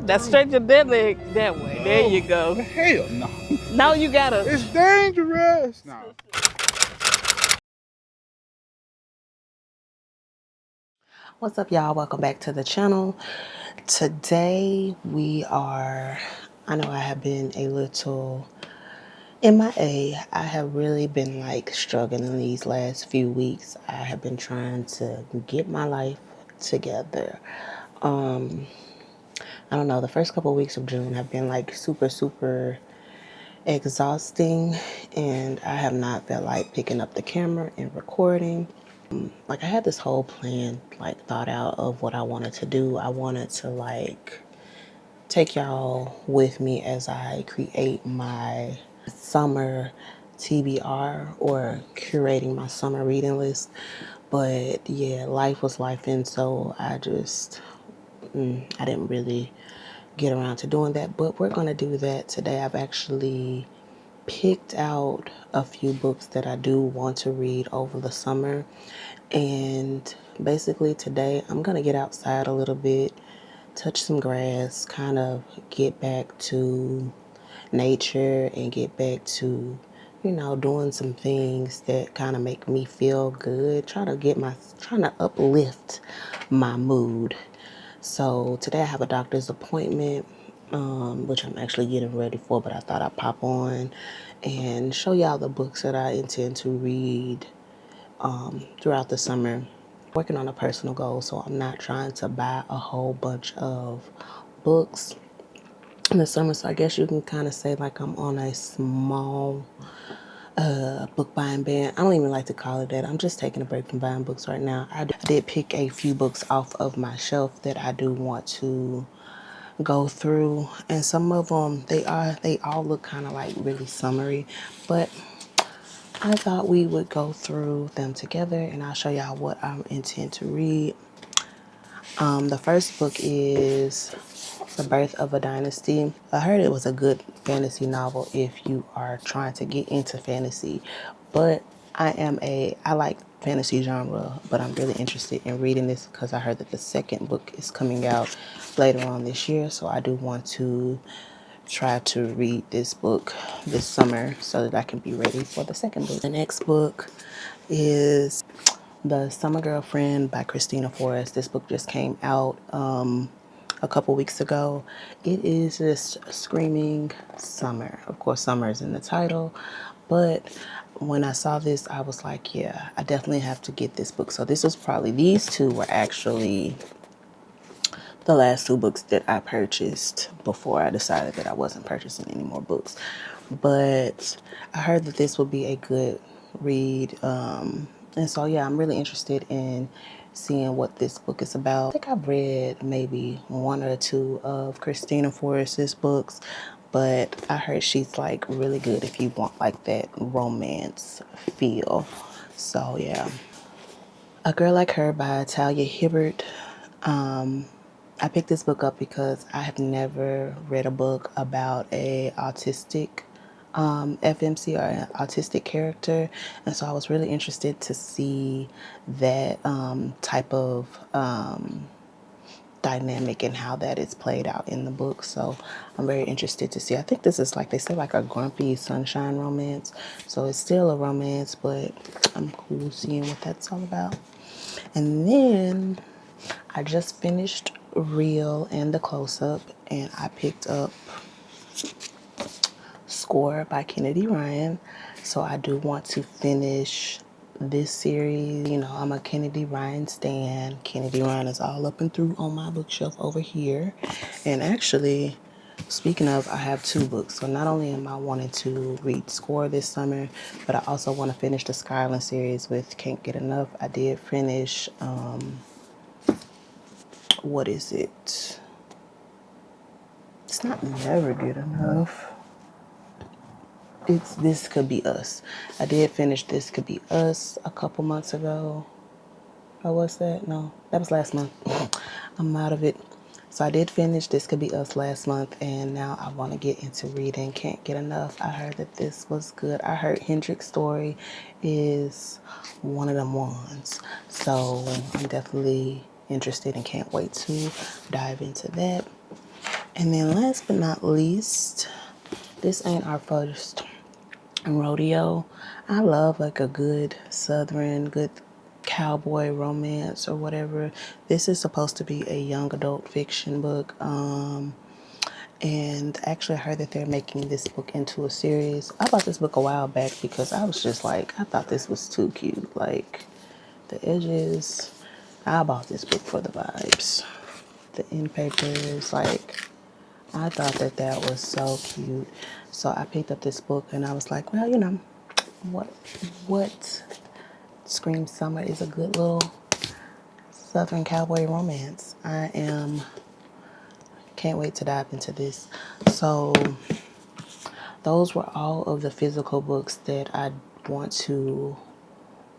That's stretch your dead leg that way. There you go. Hell no. Now you gotta. It's dangerous. No. What's up, y'all? Welcome back to the channel. Today I know I have been a little MIA. I have really been like struggling these last few weeks. I have been trying to get my life together. I don't know, the first couple of weeks of June have been like super exhausting, and I have not felt like picking up the camera and recording. Like I had this whole plan like thought out of what I wanted to do. I wanted to like take y'all with me as I create my summer TBR or curating my summer reading list. But yeah, life was life, and so I didn't really get around to doing that. But we're gonna do that today. I've actually picked out a few books that I do want to read over the summer. And basically today I'm going to get outside a little bit, touch some grass, kind of get back to nature and get back to, doing some things that kind of make me feel good, trying to uplift my mood. So today I have a doctor's appointment, which I'm actually getting ready for, but I thought I'd pop on and show y'all the books that I intend to read throughout the summer. Working on a personal goal, so I'm not trying to buy a whole bunch of books in the summer. So I guess you can kind of say like I'm on a small book buying ban. I don't even like to call it that. I'm just taking a break from buying books right now. I did pick a few books off of my shelf that I do want to go through, and some of them they all look kind of like really summery, but I thought we would go through them together and I'll show y'all what I intend to read. The first book is The Birth of a Dynasty. I heard it was a good fantasy novel if you are trying to get into fantasy, but I like fantasy genre, but I'm really interested in reading this because I heard that the second book is coming out later on this year, so I do want to try to read this book this summer so that I can be ready for the second book. The next book is The Summer Girlfriend by Kristina Forrest. This book just came out a couple weeks ago. It is just screaming summer. Of course, summer is in the title, but when I saw this, I was like, yeah, I definitely have to get this book. So these two were actually the last two books that I purchased before I decided that I wasn't purchasing any more books. But I heard that this would be a good read. And so, yeah, I'm really interested in seeing what this book is about. I think I've read maybe one or two of Kristina Forrest's books, but I heard she's like really good if you want like that romance feel. So, yeah. A Girl Like Her by Talia Hibbert. I picked this book up because I have never read a book about a autistic FMC or an autistic character, and so I was really interested to see that type of dynamic and how that is played out in the book. So I'm very interested to see. I think this is like they say like a grumpy sunshine romance, so it's still a romance, but I'm cool seeing what that's all about. And then I just finished Real and The Close-Up, and I picked up Score by Kennedy Ryan. So I do want to finish this series. You know, I'm a Kennedy Ryan stan. Kennedy Ryan is all up and through on my bookshelf over here. And actually, speaking of, I have two books. So not only am I wanting to read Score this summer, but I also want to finish the Skyland series with Can't Get Enough. I did finish, what is it? It's not Never Get Enough. It's This Could Be Us. I did finish This Could Be Us a couple months ago. Or was that? No, that was last month. I'm out of it. So I did finish This Could Be Us last month, and now I want to get into reading Can't Get Enough. I heard that this was good. I heard Hendrix's story is one of them ones. So I'm definitely interested and can't wait to dive into that. And then last but not least, this ain't our first rodeo. I love like a good southern, good cowboy romance or whatever. This is supposed to be a young adult fiction book. And actually I heard that they're making this book into a series. I bought this book a while back because I was just like, I thought this was too cute. Like the edges, I bought this book for the vibes. The end papers, like I thought that that was so cute. So I picked up this book and I was like, well, you know, what screams summer is a good little Southern cowboy romance. Can't wait to dive into this. So those were all of the physical books that I want to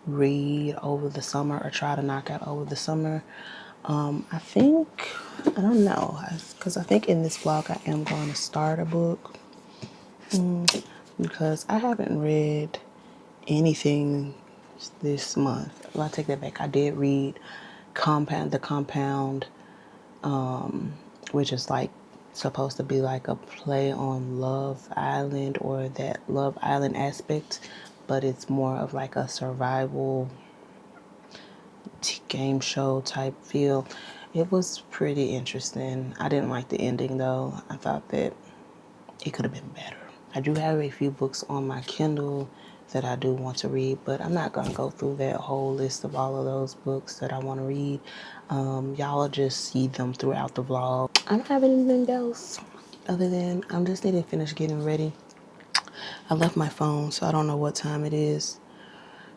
read over the summer or try to knock out over the summer. I don't know, because I think in this vlog I am going to start a book because I haven't read anything this month. Well, I take that back. I did read The Compound, which is like supposed to be like a play on Love Island or that Love Island aspect, but it's more of like a survival game show type feel. It was pretty interesting. I didn't like the ending though. I thought that it could have been better. I do have a few books on my Kindle that I do want to read, but I'm not going to go through that whole list of all of those books that I want to read. Y'all will just see them throughout the vlog. I don't have anything else other than I'm just need to finish getting ready. I left my phone, so I don't know what time it is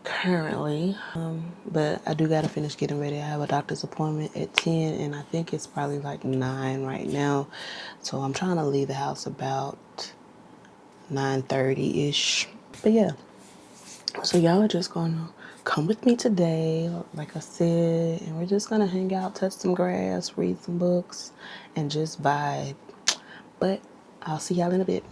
currently, but I do gotta finish getting ready. I have a doctor's appointment at 10 and I think it's probably like 9 right now, so I'm trying to leave the house about 9:30 ish. But yeah, so y'all are just gonna come with me today, like I said, and we're just gonna hang out, touch some grass, read some books, and just vibe. But I'll see y'all in a bit.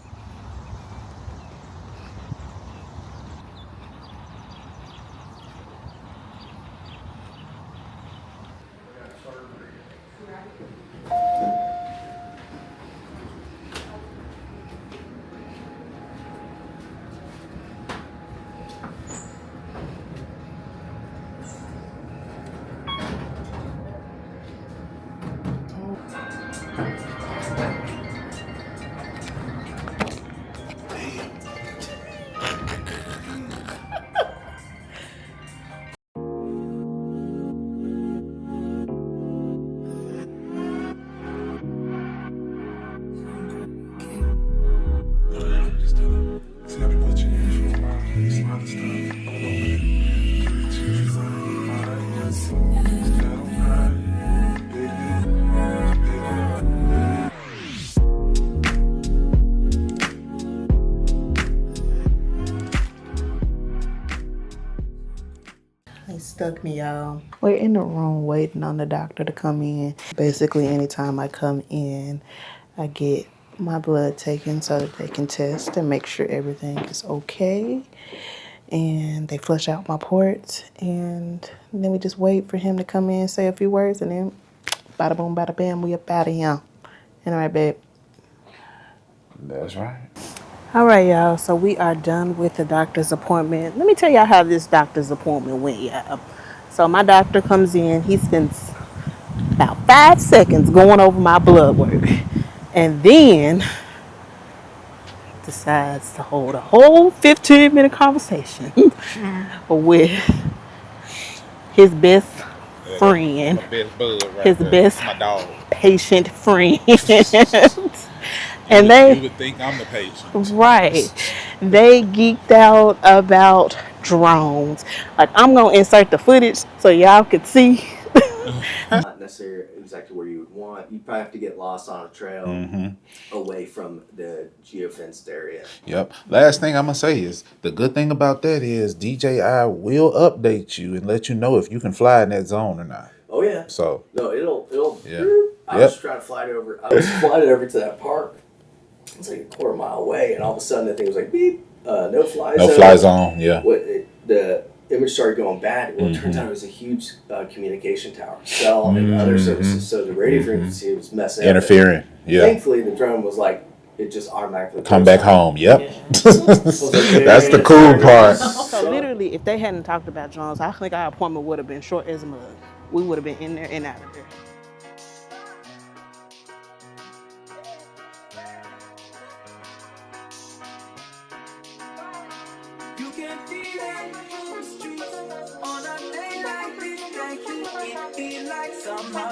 It stuck me, y'all. We're in the room waiting on the doctor to come in. Basically, anytime I come in, I get my blood taken so that they can test and make sure everything is okay. And they flush out my ports, and then we just wait for him to come in, say a few words, and then bada boom, bada bam, we up out of here. And all right, babe. That's right. All right, y'all. So we are done with the doctor's appointment. Let me tell y'all how this doctor's appointment went, y'all. So my doctor comes in. He spends about 5 seconds going over my blood work, and then decides to hold a whole 15-minute conversation with his best friend, My best bud right his there. best My dog. patient friend. You And they would think I'm the patient. right. They geeked out about drones. Like I'm gonna insert the footage so y'all could see. Not necessarily exactly where you would want. You'd probably have to get lost on a trail away from the geofenced area. Yep. Last thing I'm gonna say is the good thing about that is DJI will update you and let you know if you can fly in that zone or not. Oh yeah. So No, it'll. yeah. I was trying to fly it over. I was flying it over to that park. It's like a quarter mile away, and all of a sudden the thing was like beep. No fly zone. No fly zone. Yeah. The image started going bad. Well, it turns out it was a huge communication tower, cell and other services. So the radio frequency was messing up. Interfering. Yeah. Thankfully, the drone was like, it just automatically Come back home. Yep. Yeah. That's the cool part. So literally, if they hadn't talked about drones, I think our appointment would have been short as a mug. We would have been in there and out of there. You can feel it on the streets on a day like this. It feel like summer.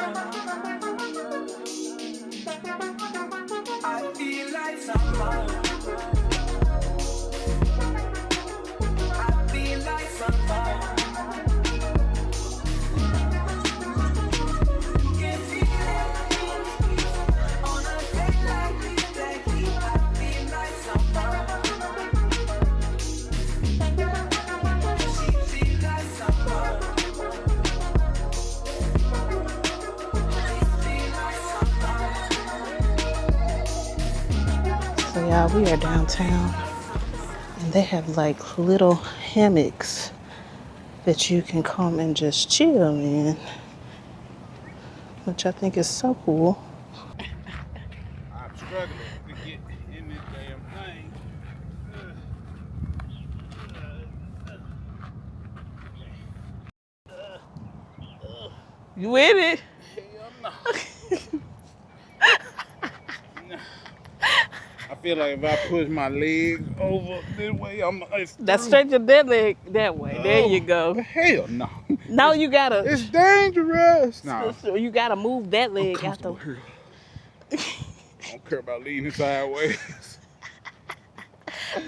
I feel like summer. I feel like summer. You can feel it on a day like this. I feel like summer. So yeah, we are downtown, and they have like little hammocks that you can come and just chill in, which I think is so cool. I'm struggling to get in this damn thing. You with it? Hell no. I feel like if I push my legs over this way, it's That's through. straight your dead leg that way. There you Oh, go. hell no. Now you gotta. It's dangerous. No. You gotta move that I'm leg out comfortable the. here. I don't care about leaning sideways.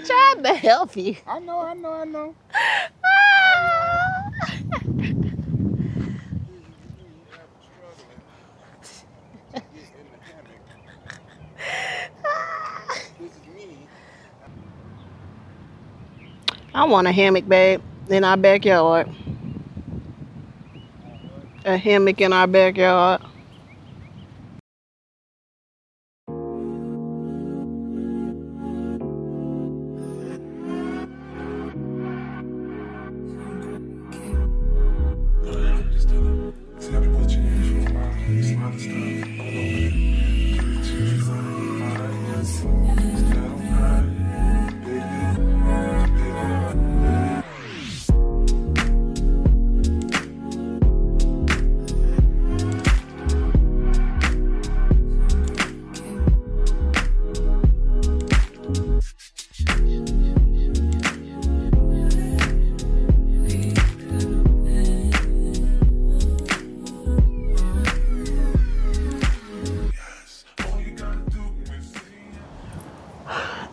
Trying to help you. I know. I want a hammock, babe, in our backyard. A hammock in our backyard.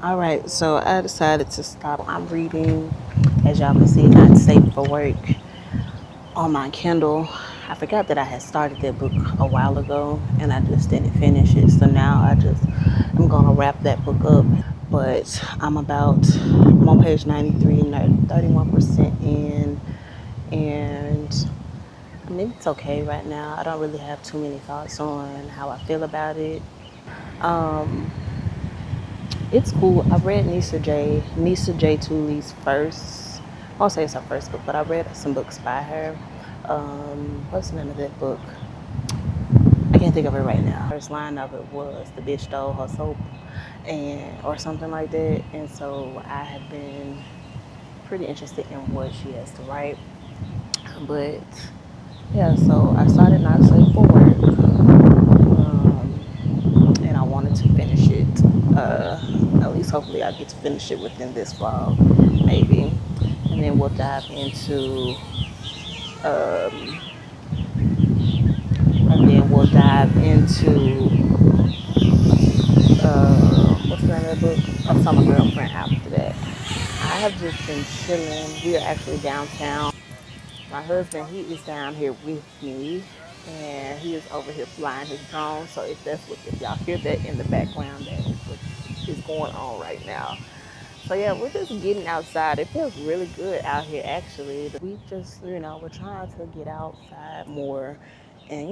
All right, so I decided to stop. I'm reading, as y'all can see, Not Safe for Work on my Kindle. I forgot that I had started that book a while ago and I just didn't finish it. So now I'm gonna wrap that book up. But I'm on page 93, 31% in, and I mean, it's okay right now. I don't really have too many thoughts on how I feel about it. It's cool. I've read Nisha J. Tuli's first. I won't say it's her first book, but I read some books by her. What's the name of that book? I can't think of it right now. First line of it was "The bitch stole her soap," or something like that. And so I have been pretty interested in what she has to write. But yeah, so I started Not Safe for Work, and I wanted to finish it. At least hopefully I get to finish it within this fall, maybe. And then we'll dive into what's the name of the book? A Summer Girlfriend after that. I have just been chilling. We are actually downtown. My husband, he is down here with me, and he is over here flying his drone. So if y'all hear that in the background, that is what is going on right now. So yeah, we're just getting outside. It feels really good out here, actually. We just, we're trying to get outside more and,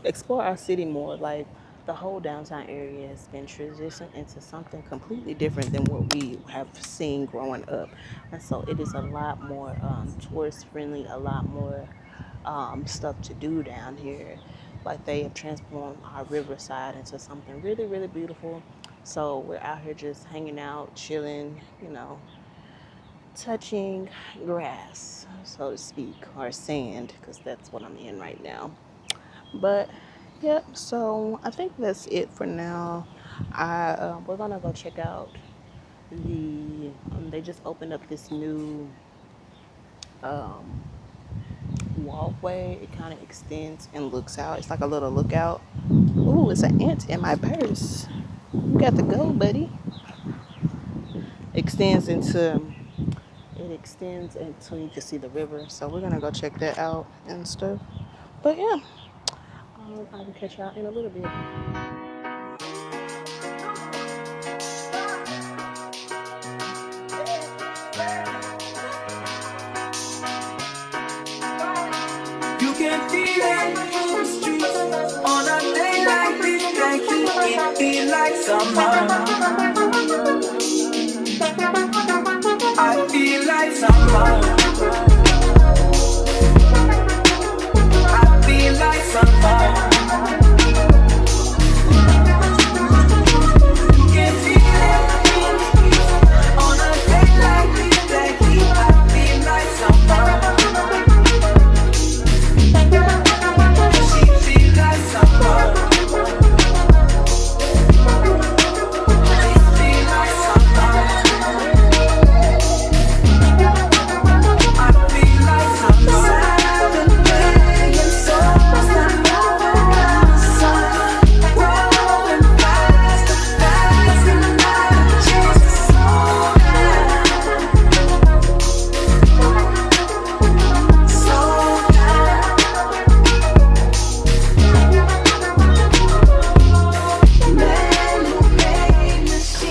explore our city more. Like the whole downtown area has been transitioned into something completely different than what we have seen growing up. And so it is a lot more tourist friendly, a lot more stuff to do down here. Like they have transformed our riverside into something really, really beautiful. So we're out here just hanging out, chilling, touching grass, so to speak, or sand, because that's what I'm in right now. But yep, so I think that's it for now. We're gonna go check out they just opened up this new um, walkway. It kind of extends and looks out. It's like a little lookout. Ooh, it's an ant in my purse. You got to go, buddy. Extends into it extends until you can see the river. So we're gonna go check that out and stuff. But yeah, I will catch y'all in a little bit. You can feel it on the streets on a day like this. It feel like summer. I feel like summer. I feel like summer. You can feel it on a day like this. I feel like summer.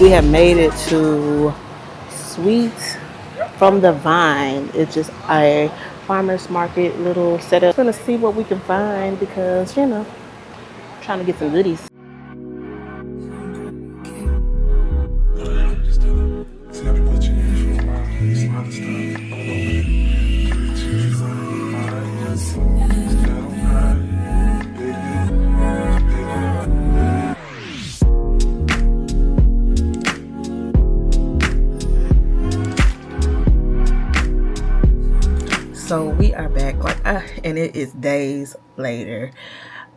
We have made it to Sweet from the Vine. It's just a farmer's market little setup. We're gonna see what we can find because, trying to get some goodies. So we are back, and it is days later.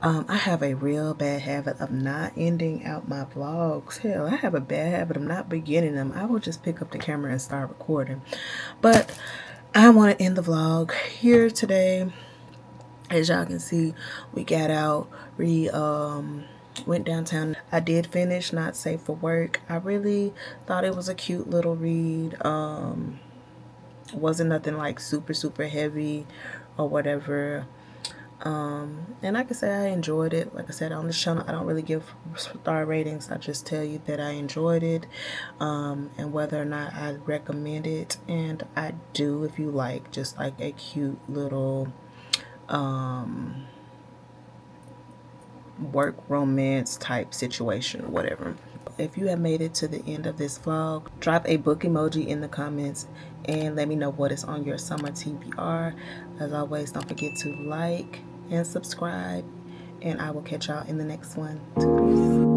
I have a real bad habit of not ending out my vlogs. Hell, I have a bad habit of not beginning them. I will just pick up the camera and start recording. But I want to end the vlog here today. As y'all can see, we got out, we went downtown. I did finish Not Safe for Work. I really thought it was a cute little read. Wasn't nothing like super heavy or whatever. And like I said, I enjoyed it. Like I said, on this channel, I don't really give star ratings. I just tell you that I enjoyed it, and whether or not I recommend it. And I do, if you like just like a cute little work romance type situation, whatever. If you have made it to the end of this vlog, drop a book emoji in the comments and let me know what is on your summer TBR. As always, don't forget to like and subscribe, and I will catch y'all in the next one. Toodles.